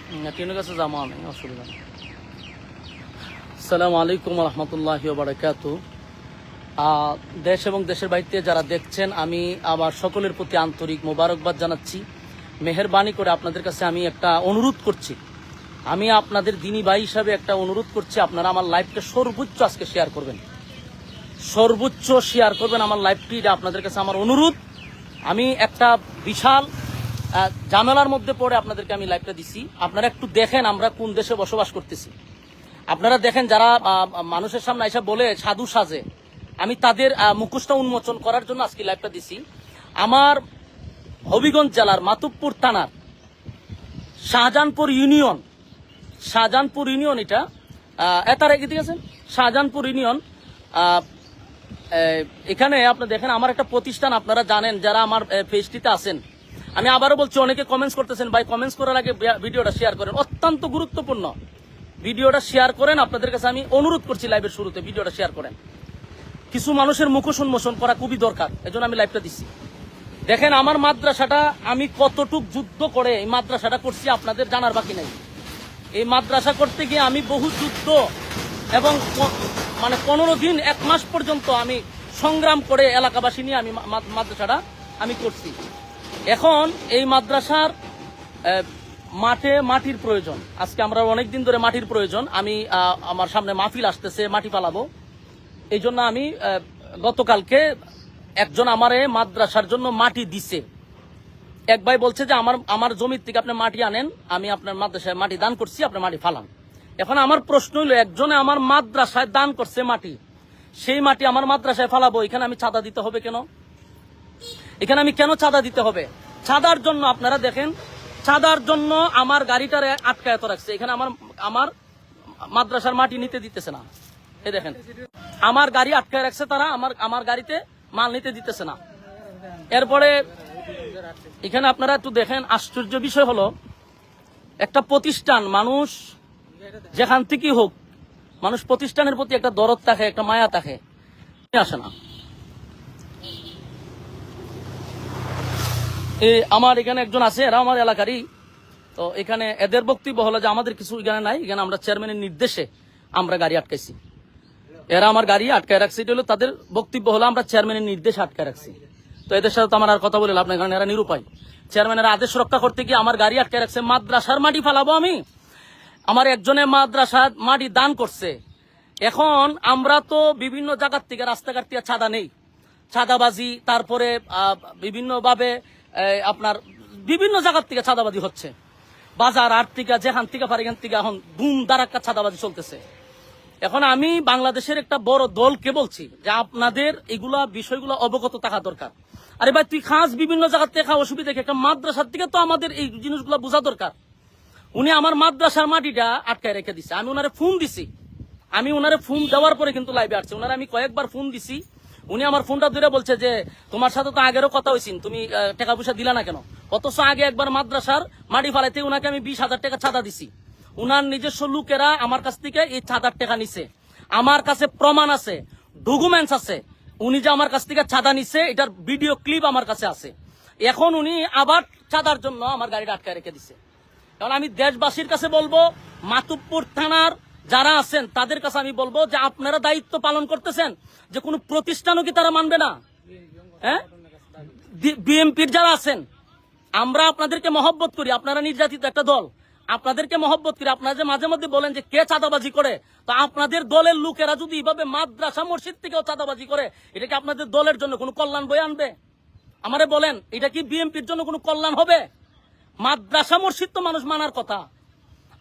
টিনের কাছে যাবো আমি, অসুবিধা নেই। আসসালামু আলাইকুম রহমতুল্লাহি ওয়া বারাকাতুহু। দেশ এবং দেশের বাইরে যারা দেখছেন, আমি আমার সকলের প্রতি আন্তরিক মোবারকবাদ জানাচ্ছি। মেহেরবানি করে আপনাদের কাছে আমি একটা অনুরোধ করছি, আমি আপনাদের দিনী ভাই হিসাবে একটা অনুরোধ করছি, আপনারা আমার লাইভটা সর্বোচ্চ আজকে শেয়ার করবেন, সর্বোচ্চ শেয়ার করবেন আমার লাইভটি। এটা আপনাদের কাছে আমার অনুরোধ। আমি একটা বিশাল ঝামেলার মধ্যে পড়ে আপনাদেরকে আমি লাইভটা দিছি। আপনারা একটু দেখেন আমরা কোন দেশে বসবাস করতেছি। আপনারা দেখেন যারা মানুষের সামনে এসে বলে সাধু সাজে, আমি তাদের মুখোশটা উন্মোচন করার জন্য আজকে লাইভটা দিছি। আমার হবিগঞ্জ জেলার মাতুবপুর থানার শাহজাহানপুর ইউনিয়ন এটা এতার এগিয়ে দিয়েছেন শাহজাহানপুর ইউনিয়ন। এখানে আপনি দেখেন আমার একটা প্রতিষ্ঠান, আপনারা জানেন যারা আমার পেজটিতে আছেন। আমি আবারও বলছি, অনেকে কমেন্টস করতেছেন, ভাই কমেন্টস করার আগে ভিডিওটা শেয়ার করেন, অত্যন্ত গুরুত্বপূর্ণ। ভিডিওটা শেয়ার করেন, আপনাদের কাছে আমি অনুরোধ করছি লাইভের শুরুতে ভিডিওটা শেয়ার করেন। কিছু মানুষের মুখোশ উন্মোচন করা খুবই দরকার, এজন্য আমি লাইভটা দিচ্ছি। দেখেন আমার মাদ্রাসাটা আমি কতটুক যুদ্ধ করে এই মাদ্রাসাটা করছি আপনাদের জানার বাকি নাই। এই মাদ্রাসা করতে গিয়ে আমি বহু যুদ্ধ এবং 15 দিন 1 মাস পর্যন্ত আমি সংগ্রাম করে এলাকাবাসী নিয়ে আমি মাদ্রাসাটা আমি করছি। এখন এই মাদ্রাসার মাটির প্রয়োজন। আজকে আমরা অনেকদিন ধরে মাটির প্রয়োজন। আমি আমার সামনে মাহফিল আসতেছে, মাটি পালাবো, এই জন্য আমি গতকালকে একজন আমারে মাদ্রাসার জন্য মাটি দিছে। এক ভাই বলছে যে আমার জমির থেকে আপনি মাটি আনেন, আমি আপনার মাদ্রাসায় মাটি দান করছি, আপনি মাটি ফালান। এখন আমার প্রশ্ন হইল, একজনে আমার মাদ্রাসায় দান করছে মাটি, সেই মাটি আমার মাদ্রাসায় ফালাবো, এখানে আমি চাঁদা দিতে হবে কেন? এখানে আমি কেন চাঁদা দিতে হবে? চাঁদার জন্য আপনারা দেখেন, চাঁদার জন্য আমার গাড়িটারে আটকায়ত রাখছে। এখানে আমার মাদ্রাসার মাটি নিতে দিতেছে না। এই দেখেন আমার গাড়ি আটকায় রাখছে তারা, আমার গাড়িতে মাল নিতে দিতেছে না। এরপরে এখানে আপনারা একটু দেখেন, আশ্চর্য বিষয় হলো, একটা প্রতিষ্ঠান, মানুষ যেখান থেকেই হোক, মানুষ প্রতিষ্ঠানের প্রতি একটা দরদ থাকে, একটা মায়া থাকে, আসে না। আমার এখানে একজন আছে, এরা আমার এলাকারই। তো এখানে এদের বক্তব্য হলো যে আমাদের কিছু এখানে নাই, এখানে আমরা চেয়ারম্যানের নির্দেশে আমরা গাড়ি আটকাইছি। এরা আমার গাড়ি আটকায় রাখছে, এটা হলো তাদের বক্তব্য, হলো আমরা চেয়ারম্যানের নির্দেশে আটকায় রাখছি। তো এদের সাথে তো আমার আর কথা বলে লাভ নাই, কারণ এরা নিরুপায়। চেয়ারম্যানের আদেশ রক্ষা করতে গিয়ে আমার গাড়ি আটকায় রাখছে। মাদ্রাসার মাটি ফালাবো আমি, আমার একজনের মাদ্রাসার মাটি দান করছে। এখন আমরা তো বিভিন্ন জায়গার থেকে, রাস্তাঘাট থেকে চাঁদা নেই, চাঁদাবাজি, তারপরে বিভিন্নভাবে আপনার বিভিন্ন জায়গার থেকে চাঁদাবাজি হচ্ছে, বাজার আট থেকে যেখান থেকে পারে এখান থেকে এখন ধুম ধারাক্কা চাঁদাবাজি চলতেছে। এখন আমি বাংলাদেশের একটা বড় দলকে বলছি যে আপনাদের এগুলা বিষয়গুলো অবগত থাকা দরকার। আরে ভাই, তুই খাস বিভিন্ন জায়গার থেকে, অসুবিধা কি? একটা মাদ্রাসার থেকে তো আমাদের এই জিনিসগুলো বোঝা দরকার। উনি আমার মাদ্রাসার মাটিটা আটকায় রেখে দিছে। আমি ওনারে ফোন দিছি, আমি ওনারে ফোন দেওয়ার পরে কিন্তু লাইভে আসছে। ওনারে আমি কয়েকবার ফোন দিছি, উনি আমার ফোনটা ধরে বলছে যে তোমার সাথে তো আগেরও কথা হয়েছিল, তুমি টাকা পয়সা দিলা না কেন? অথচ আগে একবার মাদ্রাসার মাটি ফালাইতে ওনাকে আমি 20,000 টাকা চাঁদা দিছি। উনার নিজস্ব লোকেরা আমার কাছ থেকে এই চাঁদার টাকা নিছে, আমার কাছে প্রমাণ আছে, ডকুমেন্টস আছে, উনি যে আমার কাছ থেকে চাঁদা নিছে এটার ভিডিও ক্লিপ আমার কাছে আছে। এখন উনি আবার চাঁদার জন্য আমার গাড়িটা আটকায় রেখে দিছে। কারণ আমি দেশবাসীর কাছে বলবো, মাতুবপুর থানার যারা আছেন তাদের কাছে আমি বলবো যে আপনারা দায়িত্ব পালন করতেছেন, যে কোনো প্রতিষ্ঠানও কি তারা মানবে না? হ্যাঁ, বিএনপির যারা আছেন, আমরা আপনাদেরকে মহব্বত করি, আপনারা নির্যাতিত একটা দল, আপনাদেরকে মহব্বত করি। আপনারা যে মাঝে মধ্যে বলেন যে কে চাঁদাবাজি করে, তো আপনাদের দলের লোকেরা যদি এইভাবে মাদ্রাসা মসজিদ থেকেও চাঁদাবাজি করে, এটা কি আপনাদের দলের জন্য কোনো কল্যাণ বয়ে আনবে? আমারে বলেন, এটা কি বিএনপির জন্য কোনো কল্যাণ হবে? মাদ্রাসা মসজিদ তো মানুষ মানার কথা।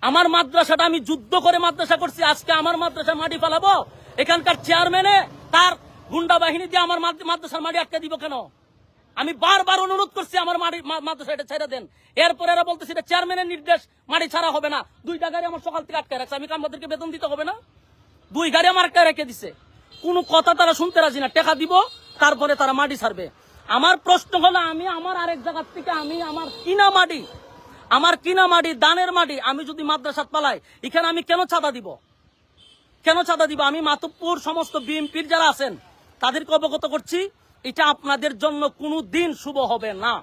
আমার মাদ্রাসাটা আমি যুদ্ধ করে মাদ্রাসা করছি, আজকে আমার মাদ্রাসা মাটি ফালাবো? এখানকার চেয়ারম্যানে তার গুন্ডা বাহিনী দিয়ে আমার মাদ্রাসার মাটি আটকে দিব কেন? আমি বারবার অনুরোধ করছি আমার মাদ্রাসা এটা ছেড়ে দেন। এরপরে এরা বলতেছে এটা চেয়ারম্যানের নির্দেশ, মাটি ছাড়া হবে না। 2টা গাড়ি আমার সকাল থেকে আটকে রাখছে, আমি আমাদেরকে বেতন দিতে হবে না? 2 গাড়ি আমার আটকে রেখে দিছে, কোনো কথা তারা শুনতে রাজি না। টাকা দিব, তারপরে তারা মাটি ছাড়বে। আমার প্রশ্ন হলো, আমি আমার আরেক জায়গার থেকে আমি আমার কিনা মাটি দানের মাটি আমি যদি মাদ্রাসাত পালাই, এখানে আমি কেন চাঁদা দিব? আমি মাতুবপুর সমস্ত বিএনপির যারা আছেন তাদেরকে অবগত করছি, এটা আপনাদের জন্য কোনো দিন শুভ হবে না।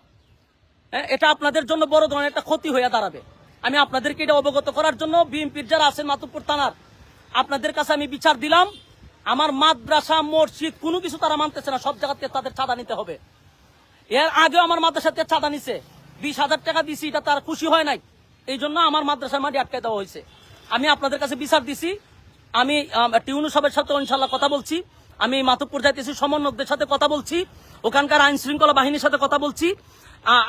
এটা আপনাদের জন্য বড় ধরনের একটা ক্ষতি হয়ে দাঁড়াবে। আমি আপনাদেরকে এটা অবগত করার জন্য বিএনপির যারা আছেন মাতুব্বর থানার আপনাদের কাছে আমি বিচার দিলাম। আমার মাদ্রাসা মসজিদ কোনো কিছু তারা মানতেছে না, সব জায়গা থেকে তাদের চাঁদা নিতে হবে। এর আগেও আমার মাদ্রাসা থেকে চাঁদা নিছে, 20,000 টাকা দিছি, এটা তার খুশি হয় নাই, এই জন্য আমার মাদ্রাসার মাটি আটকে দেওয়া হয়েছে। আমি আপনাদের কাছে বিচার দিছি। আমি টিউনু সাহেবের সাথে ইনশাল্লাহ কথা বলছি, আমি মাতুব্বর যাইতেছি, সমন্বয়কদের সাথে কথা বলছি, ওখানকার আইন শৃঙ্খলা বাহিনীর সাথে কথা বলছি।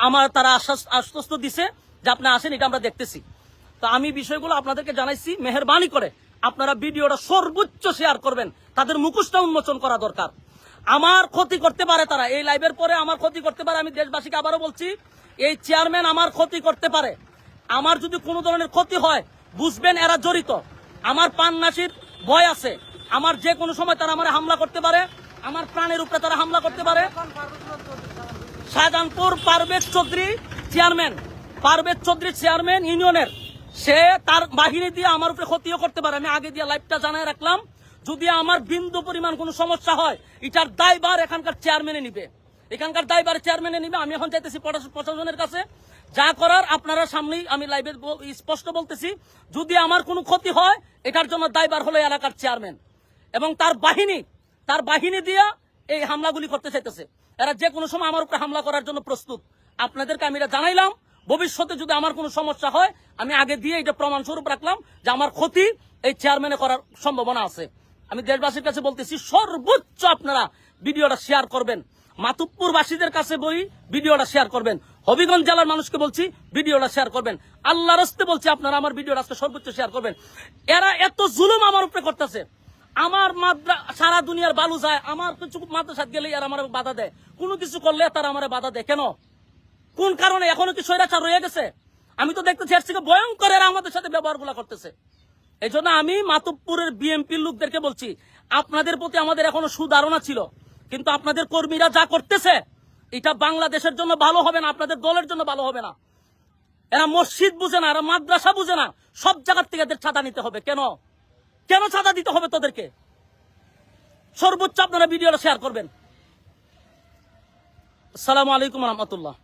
আমার তারা আশ্বস্ত দিছে যে আপনি আসেন, এটা আমরা দেখতেছি। তো আমি বিষয়গুলো আপনাদেরকে জানাইছি, মেহেরবানি করে আপনারা ভিডিওটা সর্বোচ্চ শেয়ার করবেন, তাদের মুখোশটা উন্মোচন করা দরকার। আমার ক্ষতি করতে পারে তারা, এই লাইভের পরে আমার ক্ষতি করতে পারে। আমি দেশবাসীকে আবারও বলছি, এই চেয়ারম্যান আমার ক্ষতি করতে পারে। আমার যদি কোনো ধরনের ক্ষতি হয় বুঝবেন এরা জড়িত। আমার পান্নাসির ভয় আছে, আমার যে কোনো সময় তারা আমার হামলা করতে পারে, আমার প্রাণের উপরে তারা হামলা করতে পারে। শাহজাহানপুর পারভেজ চৌধুরী চেয়ারম্যান ইউনিয়নের, সে তার বাহিনী দিয়ে আমার উপরে ক্ষতিও করতে পারে। আমি আগে দিয়ে লাইভটা জানাই রাখলাম, যদি আমার বিন্দু পরিমাণ কোনো সমস্যা হয় এটার দায়ভার এখানকার চেয়ারম্যানে নিবে, আমি এখন চাইতেছি প্রশাসনের কাছে, যা করার আপনারা সামনেই আমি লাইভে স্পষ্ট বলতেছি, যদি আমার কোনো ক্ষতি হয় এটার জন্য দায়ভার হলো এলাকার চেয়ারম্যান এবং তার বাহিনী দিয়া এই হামলাগুলি করতে চাইতেছে। এরা যে কোনো সময় আমার উপরে হামলা করার জন্য প্রস্তুত। আপনাদেরকে আমি এটা জানাইলাম, ভবিষ্যতে যদি আমার কোনো সমস্যা হয় আমি আগে দিয়ে এটা প্রমাণ স্বরূপ রাখলাম যে আমার ক্ষতি এই চেয়ারম্যানে করার সম্ভাবনা আছে। আমি দেশবাসীর কাছে বলতেছি, সর্বোচ্চ আপনারা ভিডিওটা শেয়ার করবেন, মাতুব্বরবাসীদের কাছে বলি ভিডিওটা শেয়ার করবেন, হবিগঞ্জ জেলার মানুষকে বলছি ভিডিওটা শেয়ার করবেন, আল্লাহর রাস্তে বলছি আপনারা আমার ভিডিওটা আজকে সর্বোচ্চ শেয়ার করবেন। এরা এত জুলুম আমার উপরে করতেছে, আমার সারা দুনিয়ার বালু যায়, আমার কিছু মাদ্রাসাত গেলে এরা আমার বাধা দেয়, কোনো কিছু করলে তারা আমার বাধা দেয় কেন? কোন কারণে? এখনো কি স্বৈরাচার রয়ে গেছে? আমি তো দেখতেছি এর থেকে ভয়ঙ্কর এরা আমাদের সাথে ব্যবহারগুলো করতেছে। এই জন্য আমি মাতুব্বরের বিএনপির লোকদেরকে বলছি, আপনাদের প্রতি আমাদের এখনো সুধারণা ছিল, কিন্তু আপনাদের কর্মীরা যা করতেছে এটা বাংলাদেশের জন্য ভালো হবে না, আপনাদের দলের জন্য ভালো হবে না। এরা মসজিদ বুঝে না, এরা মাদ্রাসা বুঝে না, সব জায়গার থেকে এদের চাঁদা নিতে হবে। কেন চাঁদা দিতে হবে তোদেরকে? সর্বোচ্চ আপনারা ভিডিওটা শেয়ার করবেন। আসসালামু আলাইকুম রহমতুল্লাহ।